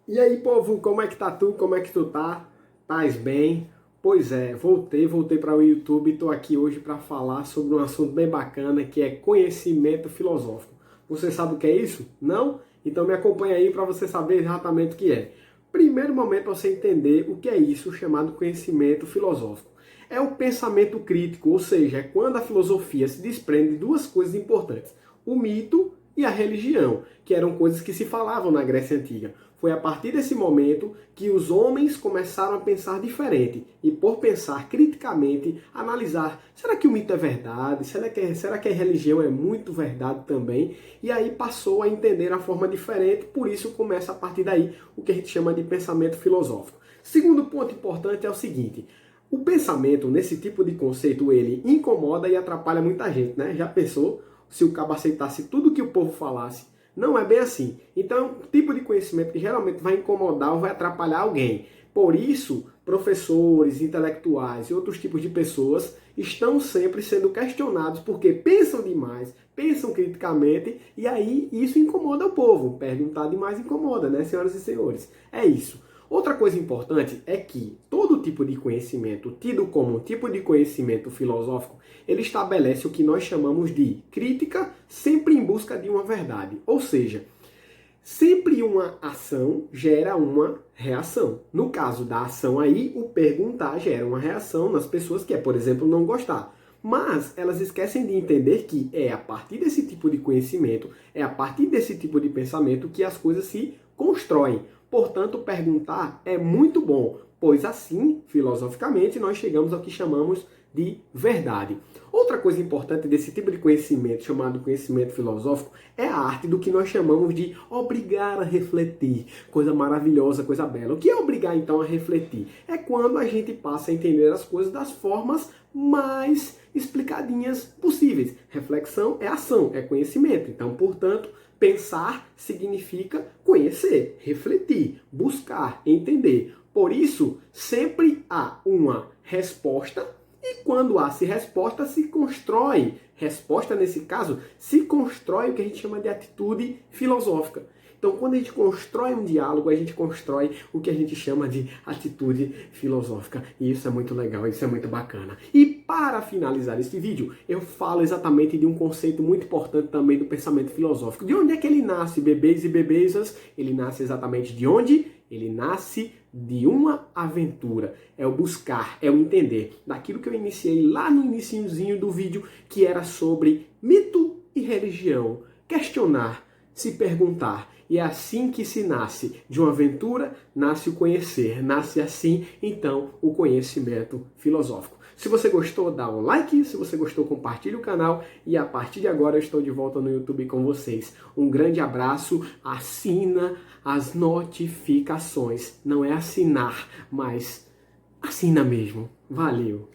E aí, povo, como é que tá tu? Como é que tu tá? Tás bem? Pois é, voltei para o YouTube e tô aqui hoje para falar sobre um assunto bem bacana que é conhecimento filosófico. Você sabe o que é isso? Não? Então me acompanha aí para você saber exatamente o que é. Primeiro momento para você entender o que é isso chamado conhecimento filosófico. É o pensamento crítico, ou seja, é quando a filosofia se desprende de duas coisas importantes: o mito e a religião, que eram coisas que se falavam na Grécia Antiga. Foi a partir desse momento que os homens começaram a pensar diferente e, por pensar criticamente, analisar: será que o mito é verdade? Será que a religião é muito verdade também? E aí passou a entender a forma diferente, por isso começa a partir daí o que a gente chama de pensamento filosófico. Segundo ponto importante é o seguinte: o pensamento, nesse tipo de conceito, ele incomoda e atrapalha muita gente, né? Já pensou se o cabo aceitasse tudo que o povo falasse? Não é bem assim. Então é um tipo de conhecimento que geralmente vai incomodar ou vai atrapalhar alguém. Por isso, professores, intelectuais e outros tipos de pessoas estão sempre sendo questionados porque pensam demais, pensam criticamente e aí isso incomoda o povo. Perguntar demais incomoda, né, senhoras e senhores? É isso. Outra coisa importante é que todo tipo de conhecimento, tido como um tipo de conhecimento filosófico, ele estabelece o que nós chamamos de crítica, sempre em busca de uma verdade. Ou seja, sempre uma ação gera uma reação. No caso da ação aí, o perguntar gera uma reação nas pessoas que é, por exemplo, não gostar. Mas elas esquecem de entender que é a partir desse tipo de conhecimento, é a partir desse tipo de pensamento que as coisas se constroem. Portanto, perguntar é muito bom, pois assim, filosoficamente, nós chegamos ao que chamamos de verdade. Outra coisa importante desse tipo de conhecimento, chamado conhecimento filosófico, é a arte do que nós chamamos de obrigar a refletir. Coisa maravilhosa, coisa bela. O que é obrigar, então, a refletir? É quando a gente passa a entender as coisas das formas mais explicadinhas possíveis. Reflexão é ação, é conhecimento. Então, portanto, pensar significa conhecer, refletir, buscar, entender. Por isso, sempre há uma resposta e quando há resposta, se constrói. Resposta, nesse caso, se constrói o que a gente chama de atitude filosófica. Então, quando a gente constrói um diálogo, a gente constrói o que a gente chama de atitude filosófica. E isso é muito legal, isso é muito bacana. E para finalizar este vídeo, eu falo exatamente de um conceito muito importante também do pensamento filosófico. De onde é que ele nasce, bebês e bebezas? Ele nasce exatamente de onde? Ele nasce de uma aventura. É o buscar, é o entender. Daquilo que eu iniciei lá no iniciozinho do vídeo, que era sobre mito e religião. Questionar, se perguntar. E é assim que se nasce. De uma aventura, nasce o conhecer. Nasce assim, então, o conhecimento filosófico. Se você gostou, dá um like. Se você gostou, compartilhe o canal. E a partir de agora eu estou de volta no YouTube com vocês. Um grande abraço. Assina as notificações. Não é assinar, mas assina mesmo. Valeu!